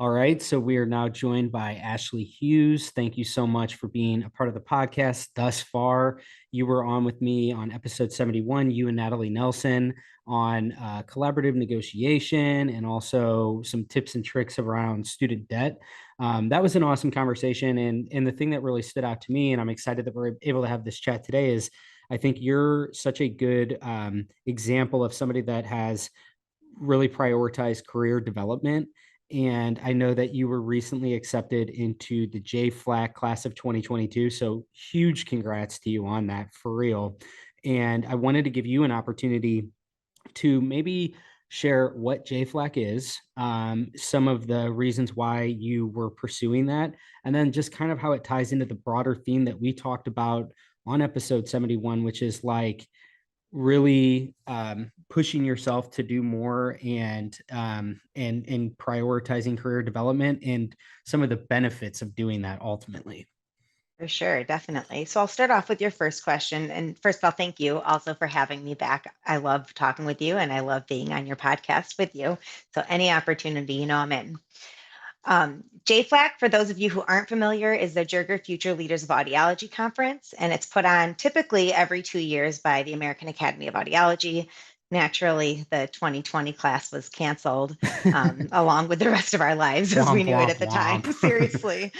All right, so we are now joined by Ashley Hughes. Thank you so much for being a part of the podcast thus far. You were on with me on episode 71, you and Natalie Nelson on collaborative negotiation and also some tips and tricks around student debt. That was an awesome conversation. And the thing that really stood out to me, and I'm excited that we're able to have this chat today, is I think you're such a good example of somebody that has really prioritized career development. And I know that you were recently accepted into the JFLAC class of 2022. So huge congrats to you on that, for real. And I wanted to give you an opportunity to maybe share what JFLAC is, some of the reasons why you were pursuing that, and then just kind of how it ties into the broader theme that we talked about on episode 71, which is like really pushing yourself to do more and prioritizing career development and some of the benefits of doing that ultimately. For sure, definitely. So I'll start off with your first question. And first of all, thank you also for having me back. I love talking with you and I love being on your podcast with you. So any opportunity, I'm in. JFLAC, for those of you who aren't familiar, is the Jurger Future Leaders of Audiology Conference, and it's put on typically every 2 years by the American Academy of Audiology. Naturally, the 2020 class was canceled along with the rest of our lives as we Womp knew it womp at the time. womp. Seriously.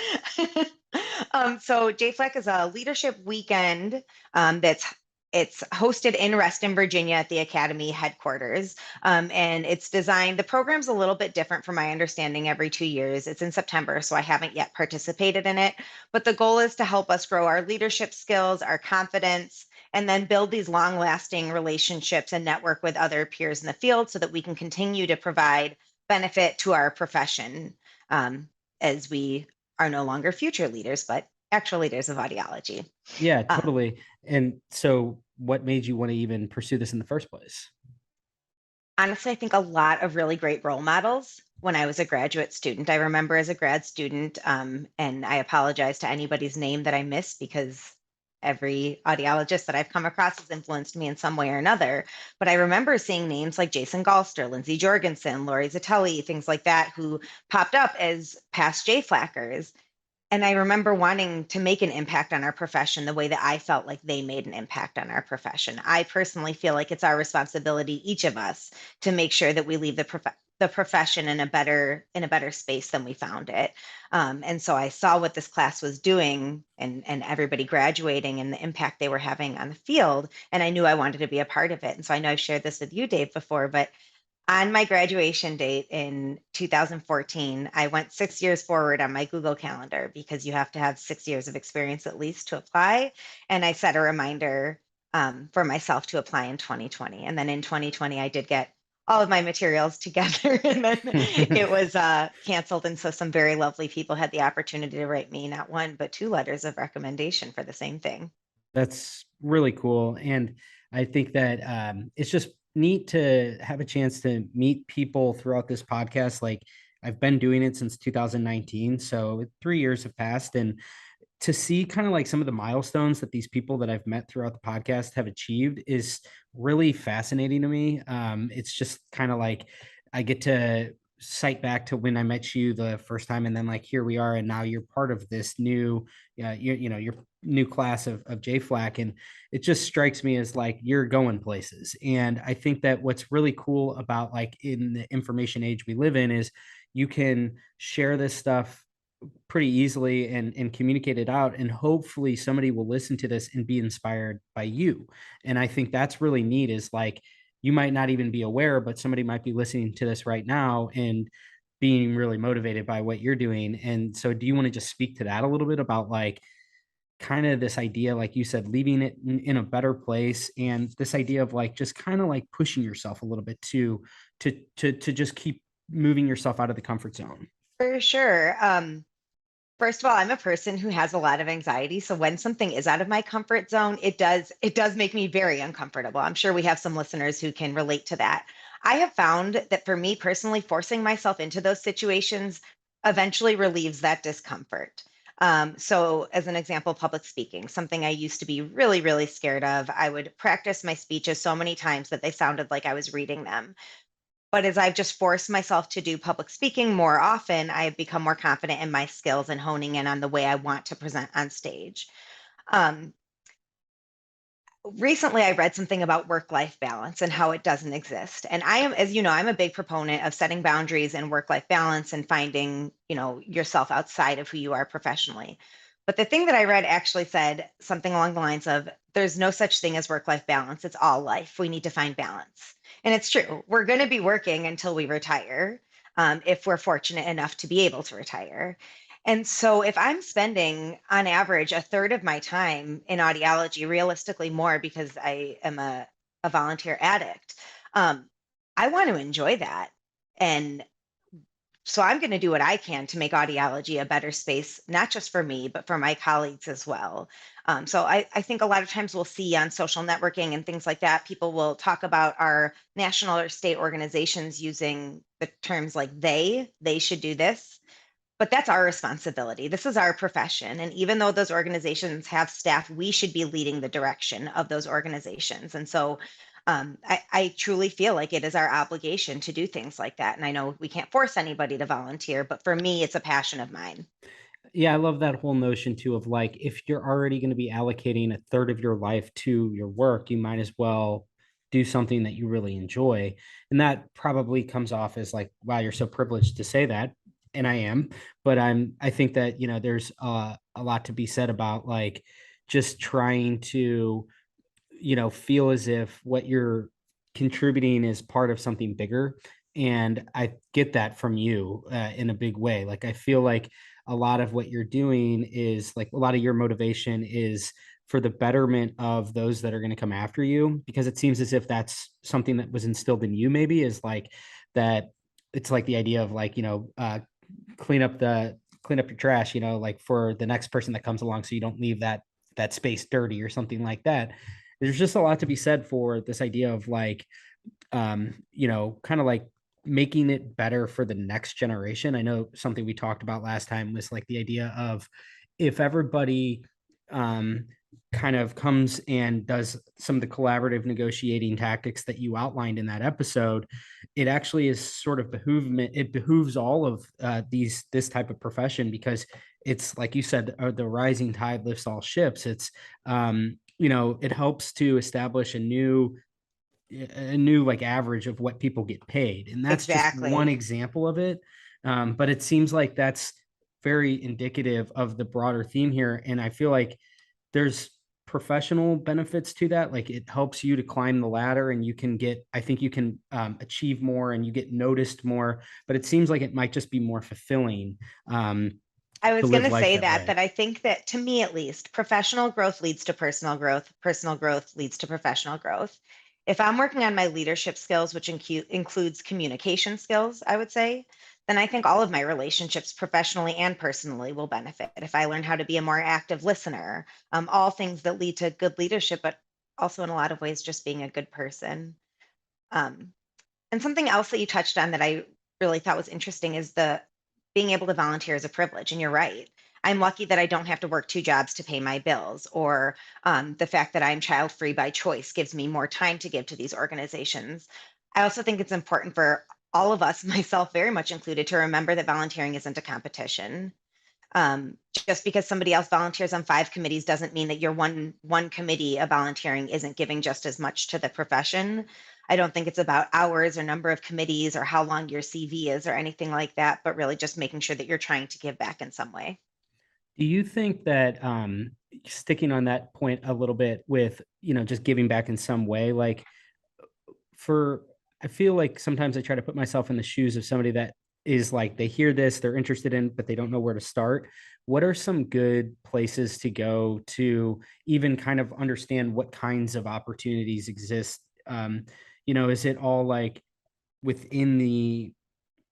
So JFLAC is a leadership weekend that's it's hosted in Reston, Virginia at the Academy headquarters. And it's designed, the program's a little bit different from my understanding every 2 years. It's in September, so I haven't yet participated in it. But the goal is to help us grow our leadership skills, our confidence, and then build these long lasting relationships and network with other peers in the field so that we can continue to provide benefit to our profession as we are no longer future leaders, but actual leaders of audiology. Yeah, Uh, totally. And so what made you want to even pursue this in the first place? Honestly, I think a lot of really great role models when I was a graduate student. I remember as a grad student, and I apologize to anybody's name that I missed because every audiologist that I've come across has influenced me in some way or another. But I remember seeing names like Jason Galster, Lindsay Jorgensen, Lori Zitelli, things like that, who popped up as past JFlackers. And I remember wanting to make an impact on our profession the way that I felt like they made an impact on our profession. I personally feel like it's our responsibility, each of us, to make sure that we leave the profession in a better space than we found it. And so I saw what this class was doing and everybody graduating and the impact they were having on the field. And I knew I wanted to be a part of it. And so I know I've shared this with you, Dave, before, but on my graduation date in 2014, I went 6 years forward on my Google Calendar because you have to have 6 years of experience at least to apply. And I set a reminder for myself to apply in 2020. And then in 2020, I did get all of my materials together and then it was canceled. And so some very lovely people had the opportunity to write me not one, but two letters of recommendation for the same thing. That's really cool. And I think that it's just neat to have a chance to meet people throughout this podcast. Like I've been doing it since 2019. So 3 years have passed. And to see kind of like some of the milestones that these people that I've met throughout the podcast have achieved is really fascinating to me. It's just kind of like I get to cite back to when I met you the first time, and then like here we are, and now you're part of this new, your new class of JFLAC, and it just strikes me as like you're going places. And I think that what's really cool about like in the information age we live in is you can share this stuff pretty easily and communicate it out, and hopefully somebody will listen to this and be inspired by you. And I think that's really neat, is like you might not even be aware, but somebody might be listening to this right now and being really motivated by what you're doing. And so do you want to just speak to that a little bit about like kind of this idea, like you said, leaving it in a better place, and this idea of like just kind of like pushing yourself a little bit to just keep moving yourself out of the comfort zone? For sure. First of all, I'm a person who has a lot of anxiety. So when something is out of my comfort zone, it does make me very uncomfortable. I'm sure we have some listeners who can relate to that. I have found that for me personally, forcing myself into those situations eventually relieves that discomfort. So as an example, public speaking, something I used to be really, really scared of. I would practice my speeches so many times that they sounded like I was reading them. But as I've just forced myself to do public speaking more often, I've become more confident in my skills and honing in on the way I want to present on stage. Um, Recently I read something about work-life balance and how it doesn't exist. And I am, as you know, I'm a big proponent of setting boundaries and work-life balance and finding, yourself outside of who you are professionally. But the thing that I read actually said something along the lines of there's no such thing as work-life balance. It's all life. We need to find balance. And it's true. We're going to be working until we retire, if we're fortunate enough to be able to retire. And so if I'm spending on average a third of my time in audiology, realistically more because I am a volunteer addict, um, I want to enjoy that. And so I'm going to do what I can to make audiology a better space, not just for me, but for my colleagues as well. So I think a lot of times we'll see on social networking and things like that, people will talk about our national or state organizations using the terms like they should do this, but that's our responsibility. This is our profession. And even though those organizations have staff, we should be leading the direction of those organizations. And so I truly feel like it is our obligation to do things like that. And I know we can't force anybody to volunteer, but for me, it's a passion of mine. Yeah, I love that whole notion too of like if you're already going to be allocating a third of your life to your work, you might as well do something that you really enjoy. And that probably comes off as like, wow, you're so privileged to say that. And I am, but I think that, there's a lot to be said about like just trying to feel as if what you're contributing is part of something bigger. And I get that from you in a big way. Like I feel like a lot of what you're doing is like a lot of your motivation is for the betterment of those that are going to come after you, because it seems as if that's something that was instilled in you, maybe is like that. It's like the idea of like clean up your trash, like for the next person that comes along, so you don't leave that space dirty or something like that. There's just a lot to be said for this idea of like kind of like making it better for the next generation. I know something we talked about last time was like the idea of if everybody um kind of comes and does some of the collaborative negotiating tactics that you outlined in that episode, it actually is sort of behoovement. It behooves all of this type of profession, because it's like you said, the rising tide lifts all ships. It's it helps to establish a new like average of what people get paid, and that's just one Exactly. example of it. But it seems like that's very indicative of the broader theme here, and I feel like there's professional benefits to that. Like it helps you to climb the ladder, and I think you can achieve more and you get noticed more, but it seems like it might just be more fulfilling um, I to was going live to life say that that, way. that I think that to me at least, professional growth leads to personal growth leads to professional growth. If I'm working on my leadership skills, which includes communication skills, I would say, then I think all of my relationships professionally and personally will benefit. If I learn how to be a more active listener, all things that lead to good leadership, but also in a lot of ways, just being a good person. Um, and something else that you touched on that I really thought was interesting is the being able to volunteer is a privilege. And you're right. I'm lucky that I don't have to work two jobs to pay my bills, or the fact that I'm child free by choice gives me more time to give to these organizations. I also think it's important for all of us, myself very much included, to remember that volunteering isn't a competition. Just because somebody else volunteers on five committees doesn't mean that your one committee of volunteering isn't giving just as much to the profession. I don't think it's about hours or number of committees or how long your CV is or anything like that, but really just making sure that you're trying to give back in some way. Do you think that sticking on that point a little bit with just giving back in some way, like for I feel like sometimes I try to put myself in the shoes of somebody that is like they hear this, they're interested in, but they don't know where to start. What are some good places to go to even kind of understand what kinds of opportunities exist? Is it all like within the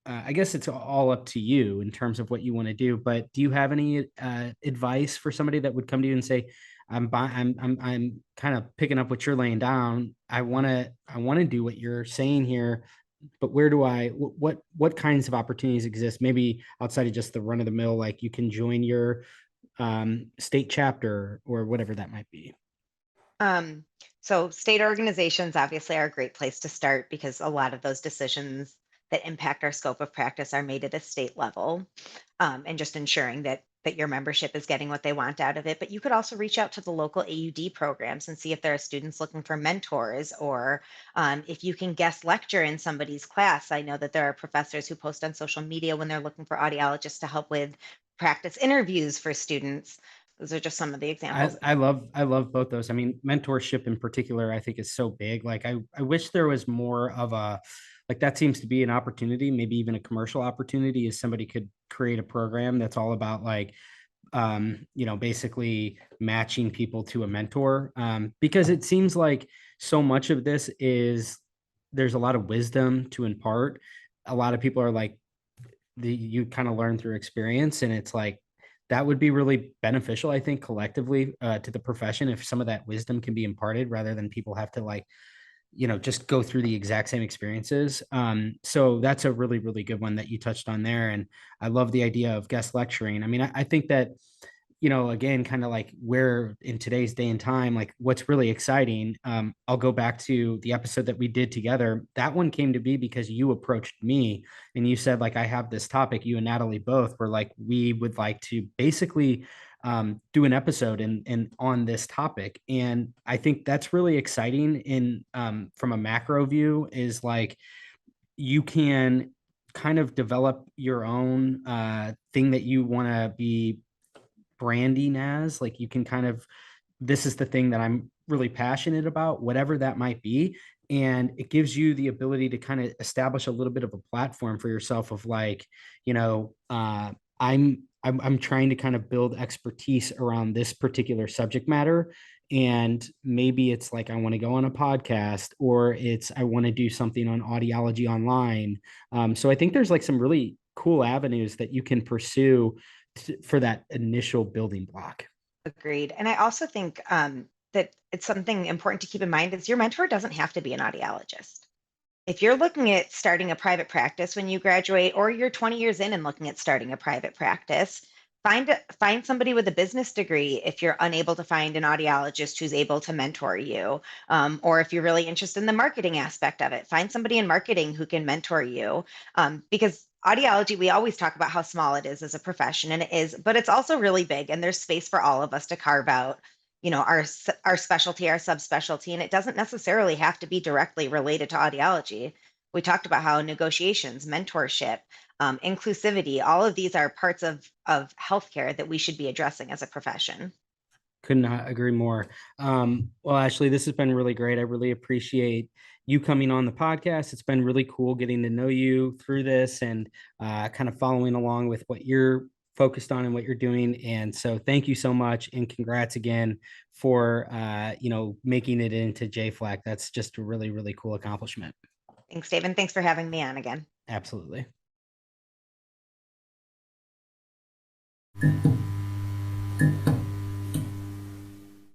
I guess it's all up to you in terms of what you want to do. But do you have any advice for somebody that would come to you and say, I'm kind of picking up what you're laying down. I want to do what you're saying here, but where do what kinds of opportunities exist? Maybe outside of just the run of the mill, like you can join your state chapter or whatever that might be. Um, so state organizations obviously are a great place to start because a lot of those decisions that impact our scope of practice are made at a state level, and just ensuring that your membership is getting what they want out of it. But you could also reach out to the local AUD programs and see if there are students looking for mentors, or if you can guest lecture in somebody's class. I know that there are professors who post on social media when they're looking for audiologists to help with practice interviews for students. Those are just some of the examples. I love both those. I mean, mentorship in particular, I think is so big. Like I wish there was more of a like that seems to be an opportunity, maybe even a commercial opportunity, is somebody could create a program that's all about like basically matching people to a mentor. Because it seems like so much of this is there's a lot of wisdom to impart. A lot of people are like you kind of learn through experience, and it's like that would be really beneficial, I think, collectively to the profession if some of that wisdom can be imparted rather than people have to like just go through the exact same experiences. So that's a really really good one that you touched on there, and I love the idea of guest lecturing. I mean, I think that again, kind of like where in today's day and time, like what's really exciting. I'll go back to the episode that we did together. That one came to be because you approached me and you said, like, I have this topic. You and Natalie both were like, we would like to basically do an episode and on this topic. And I think that's really exciting in from a macro view is like you can kind of develop your own thing that you want to be branding as like you can kind of this is the thing that I'm really passionate about, whatever that might be. And it gives you the ability to kind of establish a little bit of a platform for yourself of like, I'm trying to kind of build expertise around this particular subject matter. And maybe it's like I want to go on a podcast, or it's I want to do something on audiology online. So I think there's like some really cool avenues that you can pursue for that initial building block. Agreed. And I also think that it's something important to keep in mind is your mentor doesn't have to be an audiologist. If you're looking at starting a private practice when you graduate, or you're 20 years in and looking at starting a private practice, find somebody with a business degree if you're unable to find an audiologist who's able to mentor you. Or if you're really interested in the marketing aspect of it, find somebody in marketing who can mentor you. Because audiology, we always talk about how small it is as a profession, and it is, but it's also really big, and there's space for all of us to carve out our specialty, our subspecialty, and it doesn't necessarily have to be directly related to audiology. We talked about how negotiations, mentorship, inclusivity, all of these are parts of healthcare that we should be addressing as a profession. Could not agree more. Well, Ashley, this has been really great. I really appreciate you coming on the podcast. It's been really cool getting to know you through this and kind of following along with what you're focused on and what you're doing. And so thank you so much. And congrats again for, making it into JFLAC. That's just a really, really cool accomplishment. Thanks, Dave, and thanks for having me on again. Absolutely.